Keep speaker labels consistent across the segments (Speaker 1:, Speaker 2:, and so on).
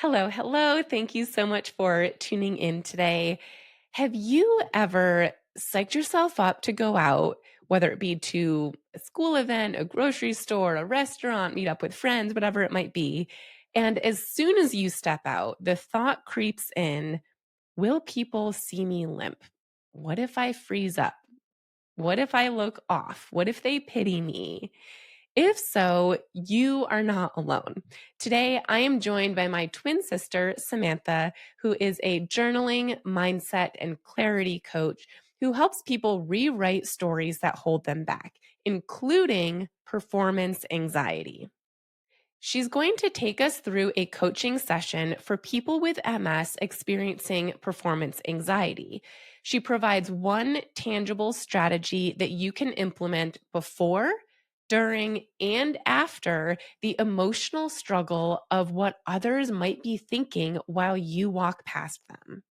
Speaker 1: Hello, hello. Thank you so much for tuning in today. Have you ever psyched yourself up to go out, whether it be to a school event, a grocery store, a restaurant, meet up with friends, whatever it might be? And as soon as you step out, the thought creeps in, will people see me limp? What if I freeze up? What if I look off? What if they pity me? If so, you are not alone. Today, I am joined by my twin sister, Samantha, who is a journaling, mindset, and clarity coach who helps people rewrite stories that hold them back, including performance anxiety. She's going to take us through a coaching session for people with MS experiencing performance anxiety. She provides one tangible strategy that you can implement before, during, and after the emotional struggle of what others might be thinking while you walk past them.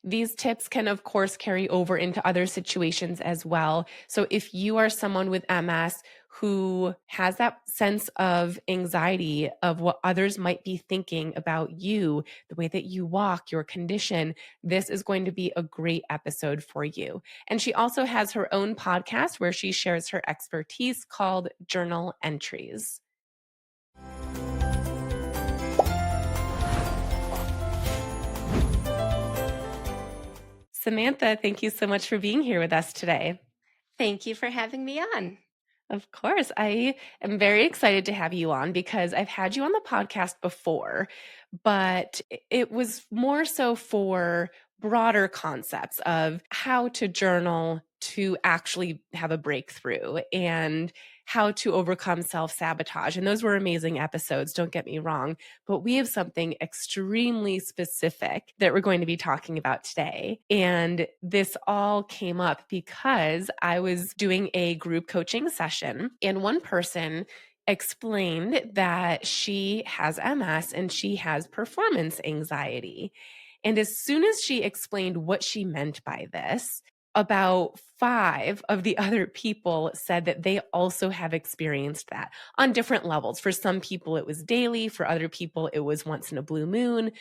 Speaker 1: These tips can, of course, carry over into other situations as well. So if you are someone with MS who has that sense of anxiety of what others might be thinking about you, the way that you walk, your condition, this is going to be a great episode for you. And she also has her own podcast where she shares her expertise called Journal Entries. Samantha, thank you so much for being here with us today.
Speaker 2: Thank you for having me on.
Speaker 1: Of course. I am very excited to have you on because I've had you on the podcast before, but it was more so for broader concepts of how to journal to actually have a breakthrough and how to overcome self sabotage. And those were amazing episodes, don't get me wrong. But we have something extremely specific that we're going to be talking about today. And this all came up because I was doing a group coaching session, and one person explained that she has MS and she has performance anxiety. And as soon as she explained what she meant by this, about five of the other people said that they also have experienced that on different levels. For some people, it was daily. For other people, it was once in a blue moon.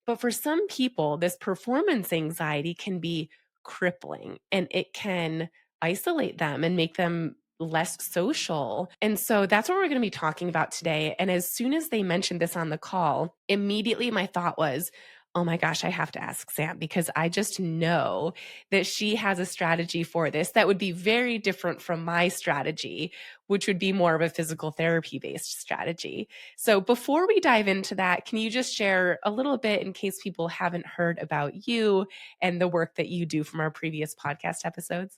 Speaker 1: But for some people, this performance anxiety can be crippling and it can isolate them and make them less social. And so that's what we're going to be talking about today. And as soon as they mentioned this on the call, immediately my thought was, oh my gosh, I have to ask Sam because I just know that she has a strategy for this that would be very different from my strategy, which would be more of a physical therapy based strategy. So before we dive into that, can you just share a little bit in case people haven't heard about you and the work that you do from our previous podcast episodes?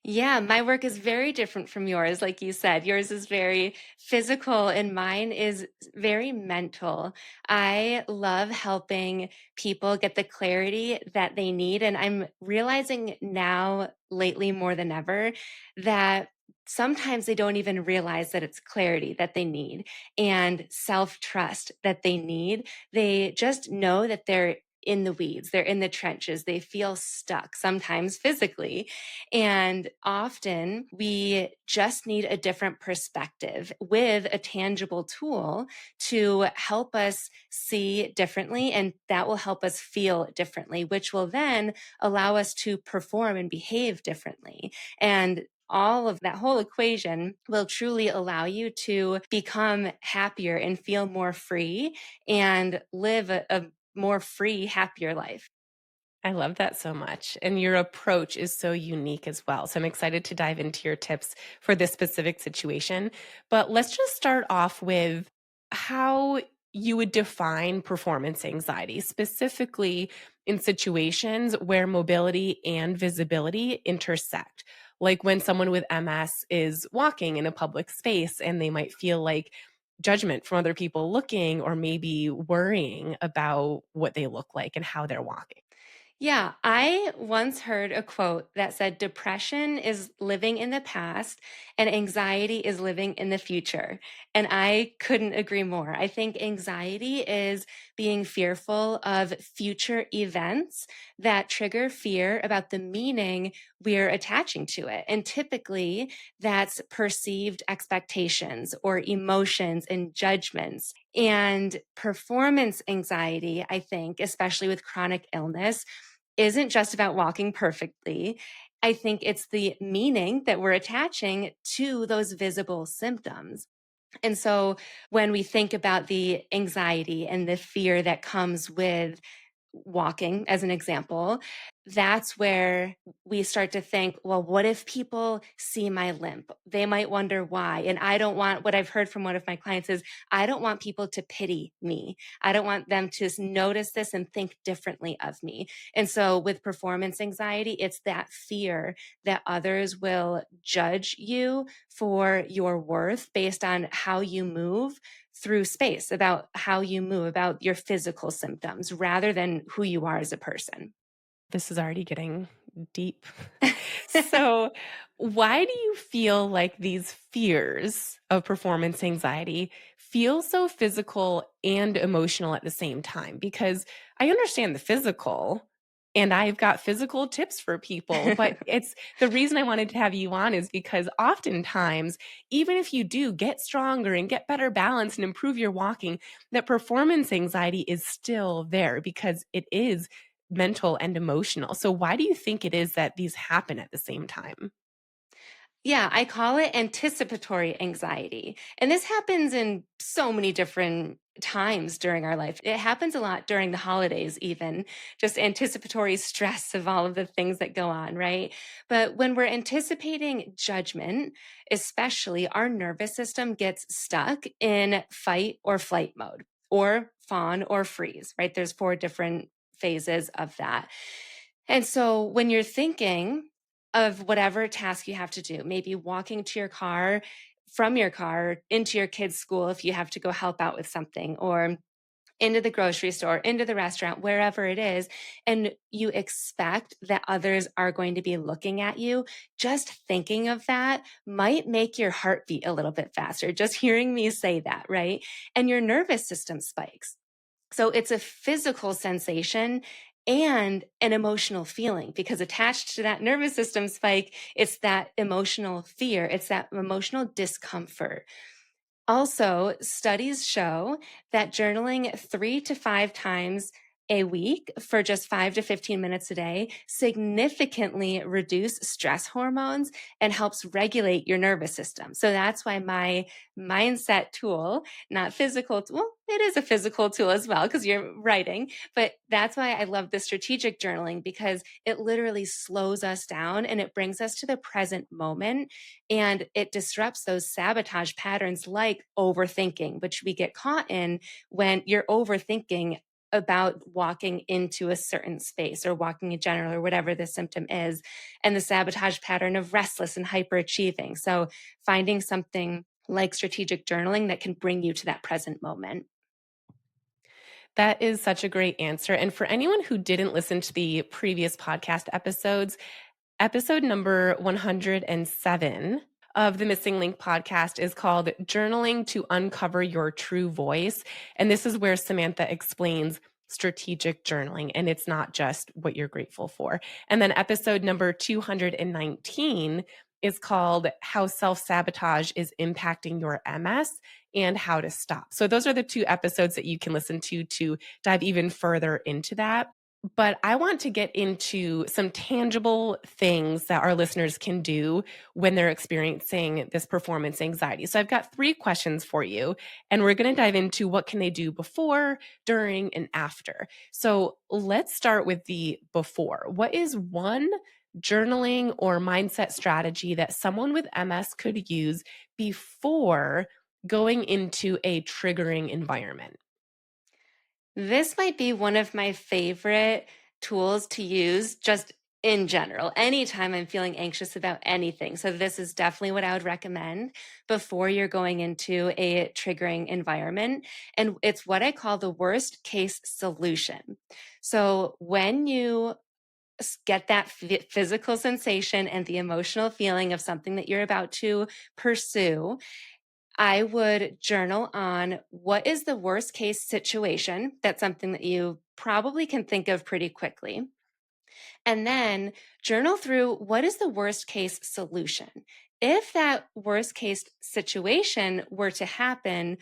Speaker 2: Yeah, my work is very different from yours. Like you said, yours is very physical and mine is very mental. I love helping people get the clarity that they need. And I'm realizing now, lately more than ever, that sometimes they don't even realize that it's clarity that they need and self trust that they need. They just know that they're in the weeds, they're in the trenches, they feel stuck, sometimes physically. And often we just need a different perspective with a tangible tool to help us see differently. And that will help us feel differently, which will then allow us to perform and behave differently. And all of that whole equation will truly allow you to become happier and feel more free and live a more free, happier life.
Speaker 1: I love that so much. And your approach is so unique as well. So I'm excited to dive into your tips for this specific situation. But let's just start off with how you would define performance anxiety, specifically in situations where mobility and visibility intersect. Like when someone with MS is walking in a public space and they might feel like judgment from other people looking or maybe worrying about what they look like and how they're walking.
Speaker 2: Yeah, I once heard a quote that said depression is living in the past and anxiety is living in the future. And I couldn't agree more. I think anxiety is being fearful of future events that trigger fear about the meaning we're attaching to it. And typically that's perceived expectations or emotions and judgments. And performance anxiety, I think, especially with chronic illness, isn't just about walking perfectly. I think it's the meaning that we're attaching to those visible symptoms. And so when we think about the anxiety and the fear that comes with walking, as an example, that's where we start to think, well, what if people see my limp? They might wonder why. And I don't want, what I've heard from one of my clients is, I don't want people to pity me. I don't want them to notice this and think differently of me. And so with performance anxiety, it's that fear that others will judge you for your worth based on how you move through space, about how you move, about your physical symptoms, rather than who you are as a person.
Speaker 1: This is already getting deep. So, why do you feel like these fears of performance anxiety feel so physical and emotional at the same time? Because I understand the physical and I've got physical tips for people, but it's the reason I wanted to have you on is because oftentimes, even if you do get stronger and get better balance and improve your walking, that performance anxiety is still there because it is mental and emotional. So why do you think it is that these happen at the same time?
Speaker 2: Yeah, I call it anticipatory anxiety. And this happens in so many different times during our life. It happens a lot during the holidays, even just anticipatory stress of all of the things that go on, right? But when we're anticipating judgment, especially, our nervous system gets stuck in fight or flight mode, or fawn or freeze, right? There's four different phases of that. And so when you're thinking of whatever task you have to do, maybe walking to your car, from your car into your kid's school if you have to go help out with something, or into the grocery store, into the restaurant, wherever it is, and you expect that others are going to be looking at you, just thinking of that might make your heart beat a little bit faster. Just hearing me say that, right? And your nervous system spikes. So it's a physical sensation and an emotional feeling, because attached to that nervous system spike, it's that emotional fear, it's that emotional discomfort. Also, studies show that journaling 3 to 5 times a week for just 5 to 15 minutes a day significantly reduce stress hormones and helps regulate your nervous system. So that's why my mindset tool, not physical, well, it is a physical tool as well because you're writing, but that's why I love the strategic journaling, because it literally slows us down and it brings us to the present moment, and it disrupts those sabotage patterns like overthinking, which we get caught in when you're overthinking about walking into a certain space or walking in general or whatever the symptom is, and the sabotage pattern of restless and hyperachieving. So finding something like strategic journaling that can bring you to that present moment.
Speaker 1: That is such a great answer. And for anyone who didn't listen to the previous podcast episodes, episode number 107 of the Missing Link podcast is called Journaling to Uncover Your True Voice. And this is where Samantha explains strategic journaling, and it's not just what you're grateful for. And then episode number 219 is called How Self Sabotage is Impacting Your MS and How to Stop. So, those are the two episodes that you can listen to dive even further into that. But I want to get into some tangible things that our listeners can do when they're experiencing this performance anxiety. So I've got 3 questions for you, and we're going to dive into what can they do before, during, and after. So let's start with the before. What is one journaling or mindset strategy that someone with MS could use before going into a triggering environment?
Speaker 2: This might be one of my favorite tools to use just in general, anytime I'm feeling anxious about anything. So, this is definitely what I would recommend before you're going into a triggering environment. And it's what I call the worst case solution. So, when you get that physical sensation and the emotional feeling of something that you're about to pursue, I would journal on what is the worst case situation. That's something that you probably can think of pretty quickly. And then journal through what is the worst case solution. If that worst case situation were to happen,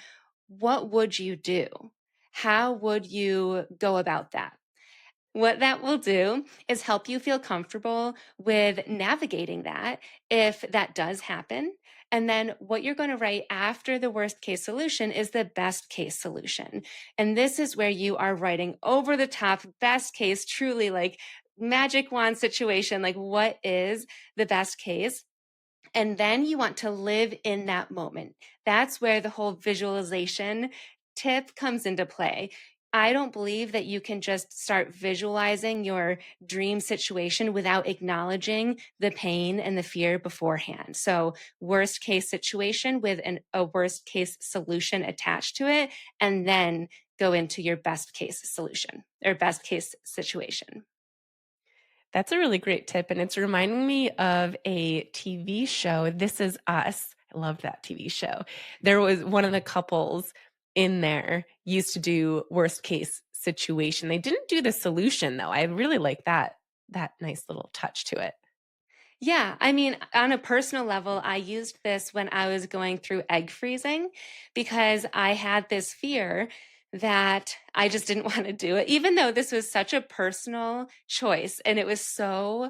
Speaker 2: what would you do? How would you go about that? What that will do is help you feel comfortable with navigating that if that does happen. And then what you're going to write after the worst case solution is the best case solution. And this is where you are writing over the top, best case, truly like magic wand situation. Like, what is the best case? And then you want to live in that moment. That's where the whole visualization tip comes into play. I don't believe that you can just start visualizing your dream situation without acknowledging the pain and the fear beforehand. So, worst case situation with a worst case solution attached to it, and then go into your best case solution or best case situation.
Speaker 1: That's a really great tip, and it's reminding me of a TV show, This Is Us. I love that TV show. There was one of the couples in there used to do worst case situation. They didn't do the solution though. I really like that nice little touch to it.
Speaker 2: Yeah, I mean, on a personal level, I used this when I was going through egg freezing because I had this fear that I just didn't want to do it, even though this was such a personal choice and it was so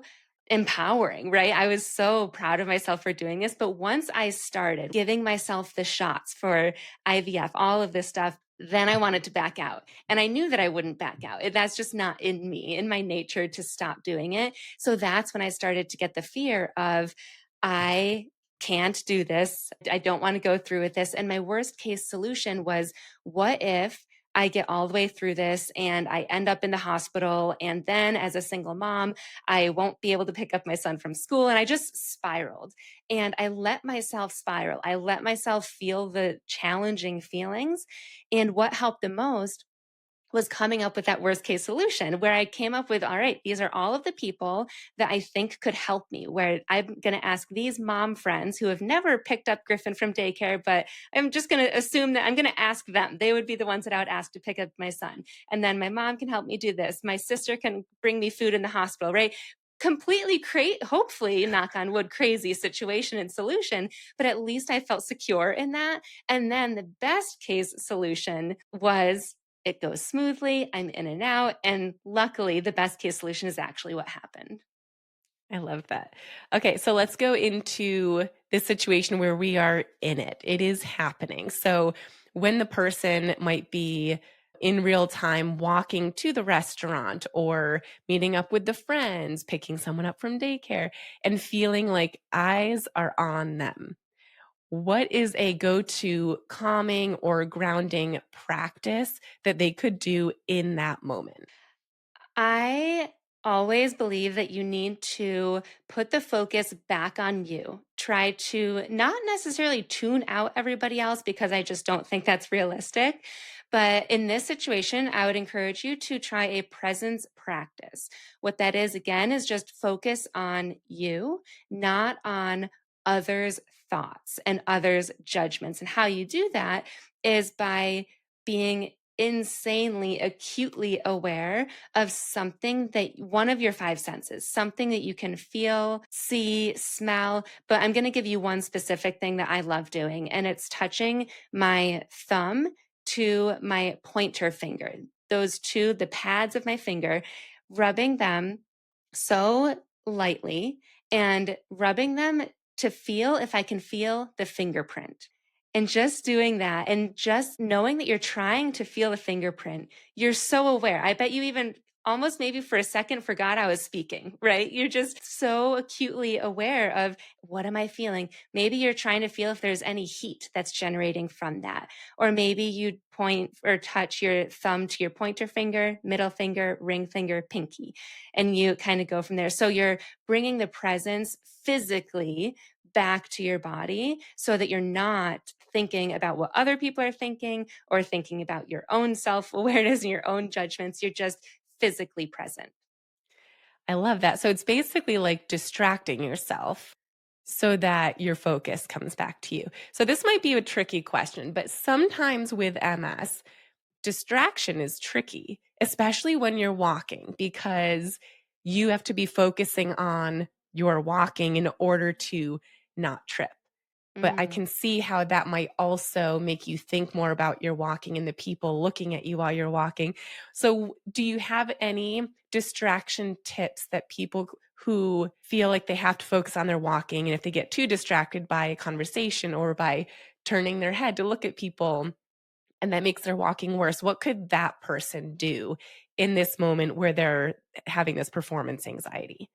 Speaker 2: empowering, right? I was so proud of myself for doing this. But once I started giving myself the shots for IVF, all of this stuff, then I wanted to back out. And I knew that I wouldn't back out. That's just not in me, in my nature to stop doing it. So that's when I started to get the fear of, I can't do this. I don't want to go through with this. And my worst case solution was, what if I get all the way through this and I end up in the hospital? And then as a single mom, I won't be able to pick up my son from school. And I just spiraled and I let myself spiral. I let myself feel the challenging feelings. And what helped the most was coming up with that worst case solution where I came up with, all right, these are all of the people that I think could help me, where I'm going to ask these mom friends who have never picked up Griffin from daycare, but I'm just going to assume that I'm going to ask them. They would be the ones that I would ask to pick up my son. And then my mom can help me do this. My sister can bring me food in the hospital, right? Completely create, hopefully, knock on wood, crazy situation and solution, but at least I felt secure in that. And then the best case solution was, it goes smoothly, I'm in and out. And luckily, the best case solution is actually what happened.
Speaker 1: I love that. Okay, so let's go into this situation where we are in it. It is happening. So when the person might be in real time walking to the restaurant or meeting up with the friends, picking someone up from daycare, and feeling like eyes are on them. What is a go to calming or grounding practice that they could do in that moment?
Speaker 2: I always believe that you need to put the focus back on you. Try to not necessarily tune out everybody else because I just don't think that's realistic. But in this situation, I would encourage you to try a presence practice. What that is, again, is just focus on you, not on others' thoughts and others' judgments. And how you do that is by being insanely acutely aware of something that one of your five senses, something that you can feel, see, smell. But I'm going to give you one specific thing that I love doing, and it's touching my thumb to my pointer finger. Those two, the pads of my finger, rubbing them so lightly and rubbing them to feel if I can feel the fingerprint. And just doing that and just knowing that you're trying to feel the fingerprint, you're so aware. I bet you even almost maybe for a second forgot I was speaking, right? You're just so acutely aware of, what am I feeling? Maybe you're trying to feel if there's any heat that's generating from that. Or maybe you point or touch your thumb to your pointer finger, middle finger, ring finger, pinky, and you kind of go from there. So you're bringing the presence physically back to your body so that you're not thinking about what other people are thinking or thinking about your own self awareness and your own judgments. You're just physically present.
Speaker 1: I love that. So it's basically like distracting yourself so that your focus comes back to you. So this might be a tricky question, but sometimes with MS, distraction is tricky, especially when you're walking, because you have to be focusing on your walking in order to not trip. but I
Speaker 2: Mm.
Speaker 1: can see how that might also make you think more about your walking and the people looking at you while you're walking. So, do you have any distraction tips that people who feel like they have to focus on their walking, and if they get too distracted by a conversation or by turning their head to look at people, and that makes their walking worse, what could that person do in this moment where they're having this performance anxiety?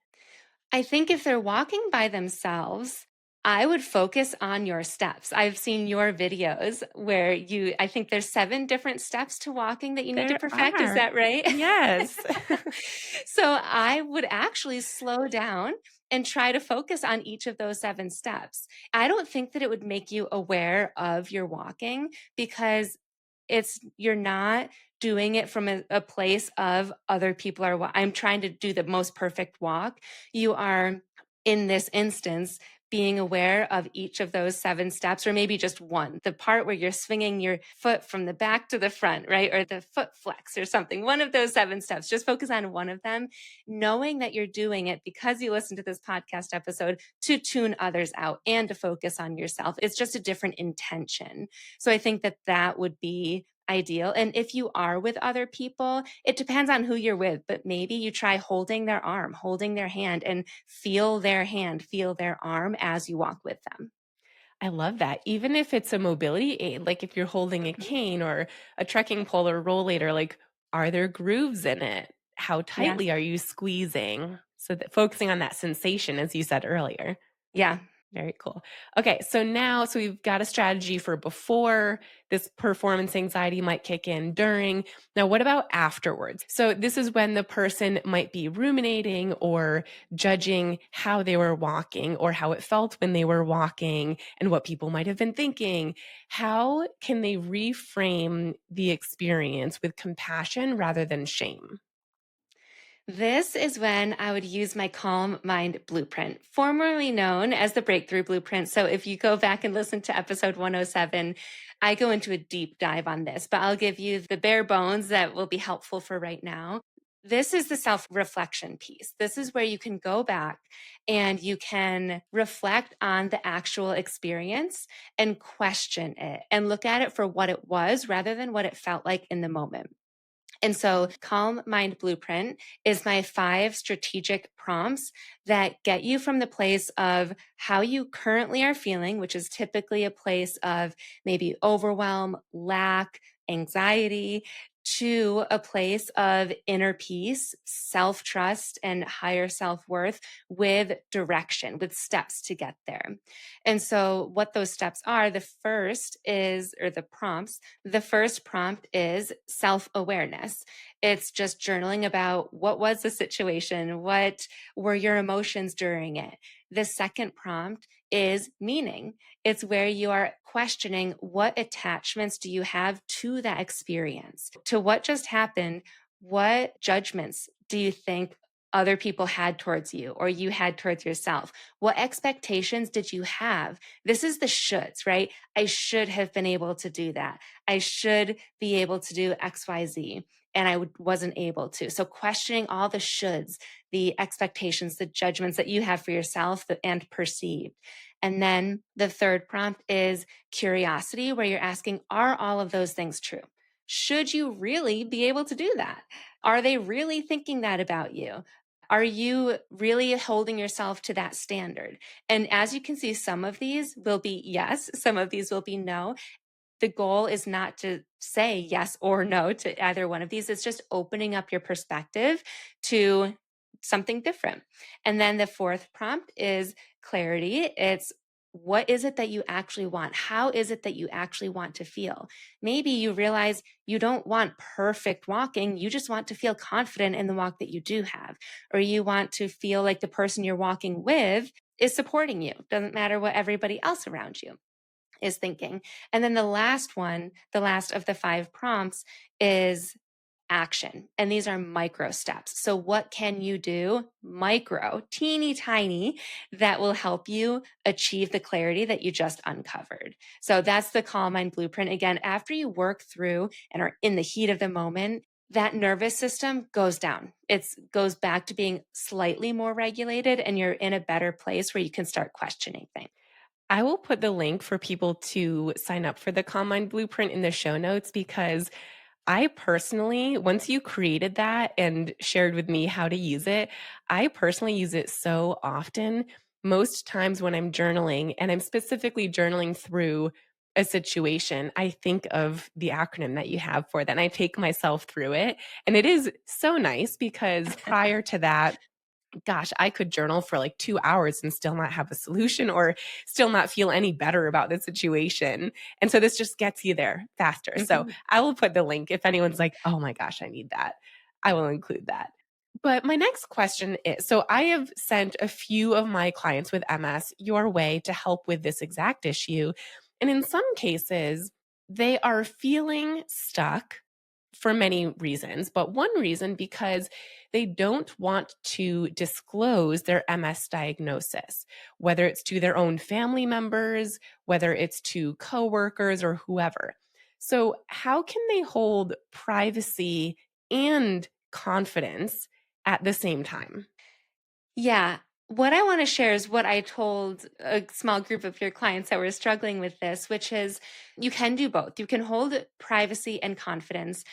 Speaker 2: I think if they're walking by themselves, I would focus on your steps. I've seen your videos where I think there's 7 different steps to walking that you need to
Speaker 1: There
Speaker 2: perfect. Is
Speaker 1: are.
Speaker 2: that right?
Speaker 1: Yes.
Speaker 2: So I would actually slow down and try to focus on each of those 7 steps. I don't think that it would make you aware of your walking because you're not doing it from a place of other people I'm trying to do the most perfect walk. You are, in this instance, being aware of each of those 7 steps, or maybe just one, the part where you're swinging your foot from the back to the front, right? Or the foot flex or something, one of those 7 steps. Just focus on one of them, knowing that you're doing it because you listened to this podcast episode to tune others out and to focus on yourself. It's just a different intention. So I think that that would be ideal. And if you are with other people, it depends on who you're with, but maybe you try holding their arm, holding their hand, and feel their hand, feel their arm as you walk with them.
Speaker 1: I love that. Even if it's a mobility aid, like if you're holding a
Speaker 2: Mhm.
Speaker 1: cane or a trekking pole or rollator, like are there grooves in it? How
Speaker 2: Yes.
Speaker 1: tightly are you squeezing? So that focusing on that sensation, as you said earlier.
Speaker 2: Yeah.
Speaker 1: Very cool. Okay, so now so we've got a strategy for before this performance anxiety might kick in, during. Now, what about afterwards? So this is when the person might be ruminating or judging how they were walking or how it felt when they were walking and what people might have been thinking. How can they reframe the experience with compassion rather than shame?
Speaker 2: This is when I would use my Calm Mind Blueprint, formerly known as the Breakthrough Blueprint. So if you go back and listen to episode 107, I go into a deep dive on this, but I'll give you the bare bones that will be helpful for right now. This is the self reflection piece. This is where you can go back and you can reflect on the actual experience and question it and look at it for what it was rather than what it felt like in the moment. And so, Calm Mind Blueprint is my 5 strategic prompts that get you from the place of how you currently are feeling, which is typically a place of maybe overwhelm, lack, anxiety, to a place of inner peace, self trust, and higher self worth with direction, with steps to get there. And so, what those steps are, the first is, or the prompts, the first prompt is self awareness. It's just journaling about what was the situation? What were your emotions during it? The second prompt is meaning. It's where you are questioning what attachments do you have to that experience, to what just happened. What judgments do you think other people had towards you or you had towards yourself? What expectations did you have? This is the shoulds, right? I should have been able to do that. I should be able to do XYZ. And wasn't able to. So, questioning all the shoulds, the expectations, the judgments that you have for yourself and perceived. And then the third prompt is curiosity, where you're asking, are all of those things true? Should you really be able to do that? Are they really thinking that about you? Are you really holding yourself to that standard? And as you can see, some of these will be yes, some of these will be no. The goal is not to say yes or no to either one of these. It's just opening up your perspective to something different. And then the fourth prompt is clarity. It's what is it that you actually want? How is it that you actually want to feel? Maybe you realize you don't want perfect walking. You just want to feel confident in the walk that you do have, or you want to feel like the person you're walking with is supporting you. Doesn't matter what everybody else around you is thinking. And then the last one, the last of the 5 prompts is action. And these are micro steps. So, what can you do, micro, teeny tiny, that will help you achieve the clarity that you just uncovered? So, that's the Calm Mind Blueprint. Again, after you work through and are in the heat of the moment, that nervous system goes down. It goes back to being slightly more regulated, and you're in a better place where you can start questioning things.
Speaker 1: I will put the link for people to sign up for the Calm Mind Blueprint in the show notes because I personally, once you created that and shared with me how to use it, I personally use it so often. Most times when I'm journaling, and I'm specifically journaling through a situation, I think of the acronym that you have for that and I take myself through it. And it is so nice because prior to that, gosh, I could journal for like 2 hours and still not have a solution or still not feel any better about the situation. And so this just gets you there faster. So
Speaker 2: Mhm.
Speaker 1: I will put the link if anyone's like, oh my gosh, I need that. I will include that. But my next question is so I have sent a few of my clients with MS your way to help with this exact issue. And in some cases, they are feeling stuck for many reasons, but one reason because they don't want to disclose their MS diagnosis, whether it's to their own family members, whether it's to coworkers or whoever. So, how can they hold privacy and confidence at the same time?
Speaker 2: Yeah. What I want to share is what I told a small group of your clients that were struggling with this, which is you can do both. You can hold privacy and confidence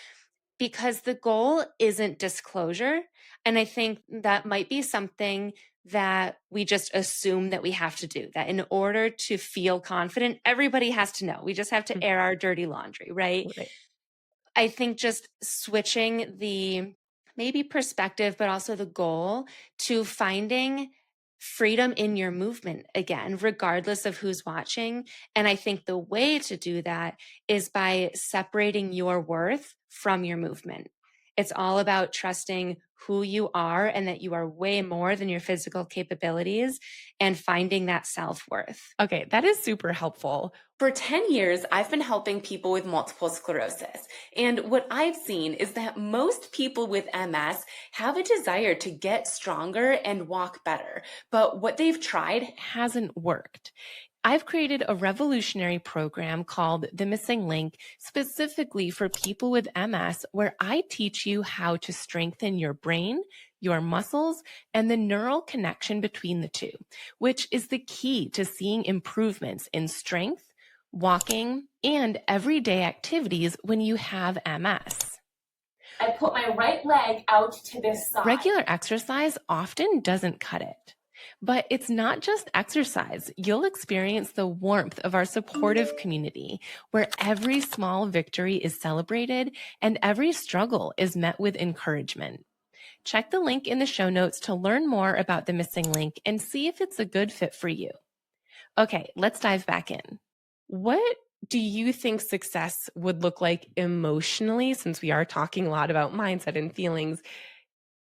Speaker 2: because the goal isn't disclosure. And I think that might be something that we just assume that we have to do, that in order to feel confident, everybody has to know. We just have to
Speaker 1: Mm,
Speaker 2: air our dirty laundry, right?
Speaker 1: right.
Speaker 2: I think just switching the maybe perspective, but also the goal to finding freedom in your movement again, regardless of who's watching. And I think the way to do that is by separating your worth from your movement. It's all about trusting who you are and that you are way more than your physical capabilities and finding that self worth.
Speaker 1: Okay, that is super helpful. For 10 years, I've been helping people with multiple sclerosis. And what I've seen is that most people with MS have a desire to get stronger and walk better. But what they've tried hasn't worked. I've created a revolutionary program called The Missing Link specifically for people with MS, where I teach you how to strengthen your brain, your muscles, and the neural connection between the two, which is the key to seeing improvements in strength, walking, and everyday activities when you have MS. I put my right leg out to this side. Regular exercise often doesn't cut it. But it's not just exercise. You'll experience the warmth of our supportive community where every small victory is celebrated and every struggle is met with encouragement. Check the link in the show notes to learn more about the missing link and see if it's a good fit for you. Okay, let's dive back in. What do you think success would look like emotionally, since we are talking a lot about mindset and feelings?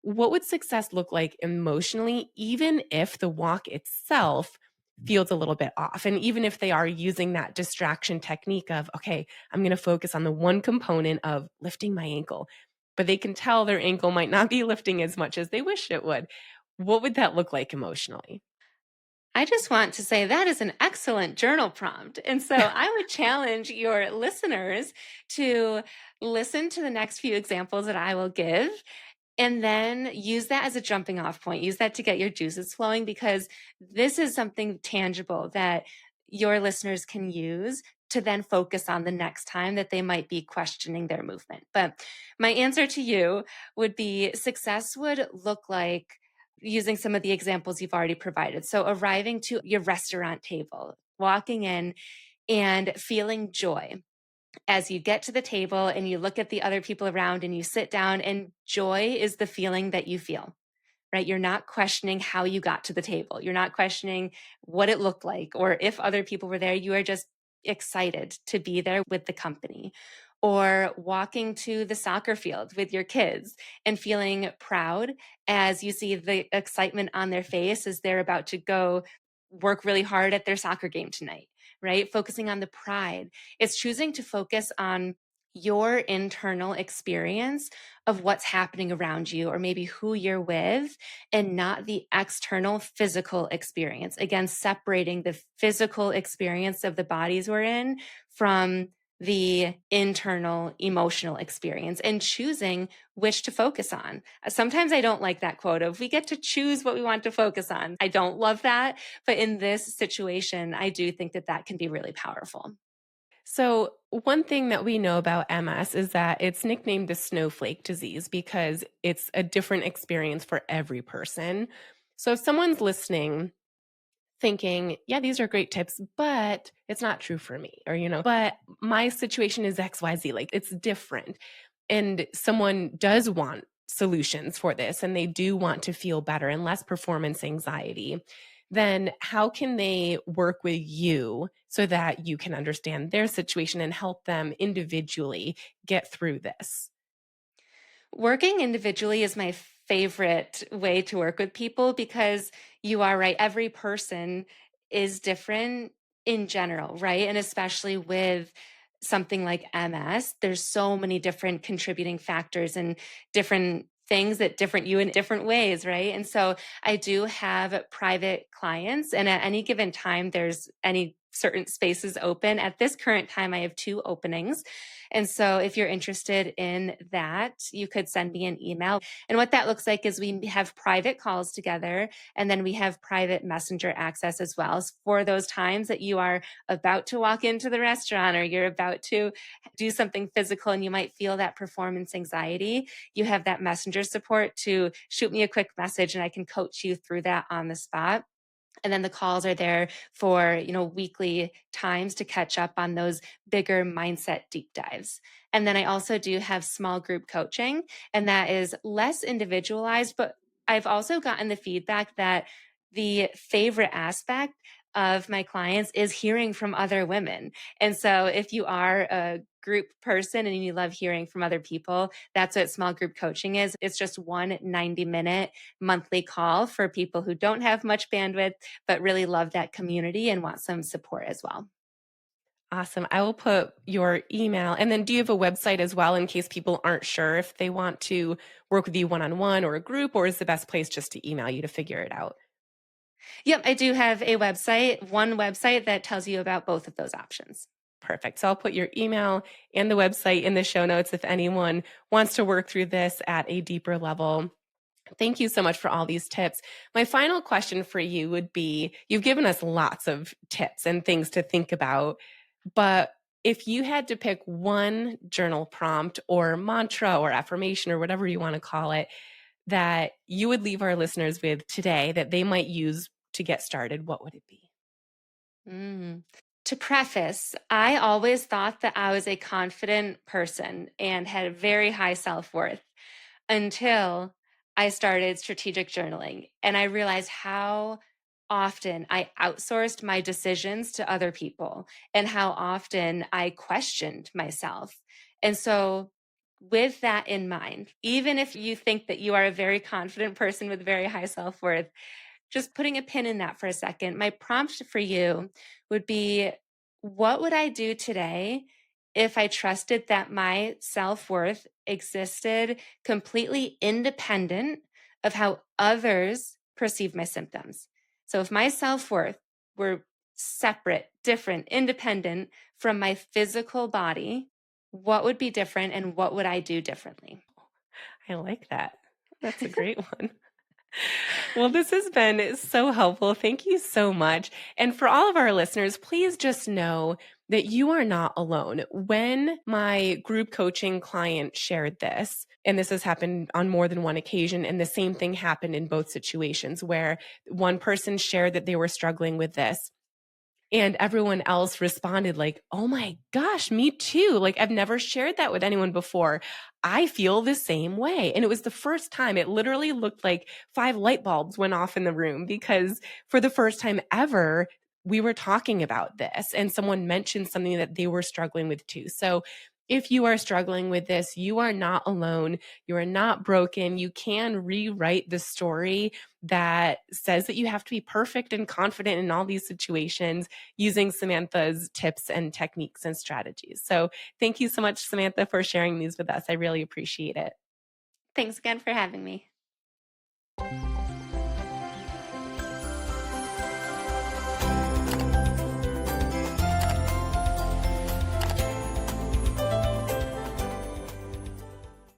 Speaker 1: What would success look like emotionally, even if the walk itself feels a little bit off? And even if they are using that distraction technique of, okay, I'm going to focus on the one component of lifting my ankle, but they can tell their ankle might not be lifting as much as they wish it would. What would that look like emotionally?
Speaker 2: I just want to say that is an excellent journal prompt. And so I would challenge your listeners to listen to the next few examples that I will give and then use that as a jumping off point. Use that to get your juices flowing because this is something tangible that your listeners can use to then focus on the next time that they might be questioning their movement. But my answer to you would be success would look like using some of the examples you've already provided. So arriving to your restaurant table, walking in and feeling joy as you get to the table and you look at the other people around and you sit down, and joy is the feeling that you feel, right? You're not questioning how you got to the table. You're not questioning what it looked like or if other people were there. You are just excited to be there with the company. Or walking to the soccer field with your kids and feeling proud as you see the excitement on their face as they're about to go work really hard at their soccer game tonight, right? Focusing on the pride. It's choosing to focus on your internal experience of what's happening around you or maybe who you're with and not the external physical experience. Again, separating the physical experience of the bodies we're in from the internal emotional experience and choosing which to focus on. Sometimes I don't like that quote of we get to choose what we want to focus on. I don't love that. But in this situation, I do think that that can be really powerful.
Speaker 1: So, one thing that we know about MS is that it's nicknamed the snowflake disease because it's a different experience for every person. So, if someone's listening thinking, yeah, these are great tips, but it's not true for me, or, but my situation is XYZ, like it's different. And someone does want solutions for this and they do want to feel better and less performance anxiety, then how can they work with you so that you can understand their situation and help them individually get through this?
Speaker 2: Working individually is my favorite way to work with people because you are right. Every person is different in general, right? And especially with something like MS, there's so many different contributing factors and different things that different you in different ways, right? And so I do have private clients, and at any given time, there's any certain spaces open. At this current time, I have two openings. And so if you're interested in that, you could send me an email. And what that looks like is we have private calls together, and then we have private messenger access as well for those times that you are about to walk into the restaurant or you're about to do something physical and you might feel that performance anxiety. You have that messenger support to shoot me a quick message and I can coach you through that on the spot. And then the calls are there for, weekly times to catch up on those bigger mindset deep dives. And then I also do have small group coaching, and that is less individualized, but I've also gotten the feedback that the favorite aspect of my clients is hearing from other women. And so if you are a group person and you love hearing from other people, that's what small group coaching is. It's just one 90-minute monthly call for people who don't have much bandwidth but really love that community and want some support as well.
Speaker 1: Awesome. I will put your email. And then do you have a website as well in case people aren't sure if they want to work with you one on one or a group, or is the best place just to email you to figure it out?
Speaker 2: Yep, I do have a website, one website that tells you about both of those options.
Speaker 1: Perfect. So I'll put your email and the website in the show notes if anyone wants to work through this at a deeper level. Thank you so much for all these tips. My final question for you would be, you've given us lots of tips and things to think about, but if you had to pick one journal prompt or mantra or affirmation or whatever you want to call it that you would leave our listeners with today that they might use to get started, what would it be?
Speaker 2: Mm. To preface, I always thought that I was a confident person and had a very high self worth until I started strategic journaling. And I realized how often I outsourced my decisions to other people and how often I questioned myself. And so, with that in mind, even if you think that you are a very confident person with very high self worth, just putting a pin in that for a second, my prompt for you would be what would I do today if I trusted that my self worth existed completely independent of how others perceive my symptoms? So if my self worth were separate, different, independent from my physical body, what would be different and what would I do differently?
Speaker 1: I like that. That's a great one. Well, this has been so helpful. Thank you so much. And for all of our listeners, please just know that you are not alone. When my group coaching client shared this, and this has happened on more than one occasion, and the same thing happened in both situations where one person shared that they were struggling with this. And everyone else responded like, "Oh my gosh, me too. Like I've never shared that with anyone before. I feel the same way." And it was the first time it literally looked like 5 light bulbs went off in the room because for the first time ever, we were talking about this and someone mentioned something that they were struggling with too. So if you are struggling with this, you are not alone. You are not broken. You can rewrite the story that says that you have to be perfect and confident in all these situations using Samantha's tips and techniques and strategies. So thank you so much, Samantha, for sharing these with us. I really appreciate it.
Speaker 2: Thanks again for having me.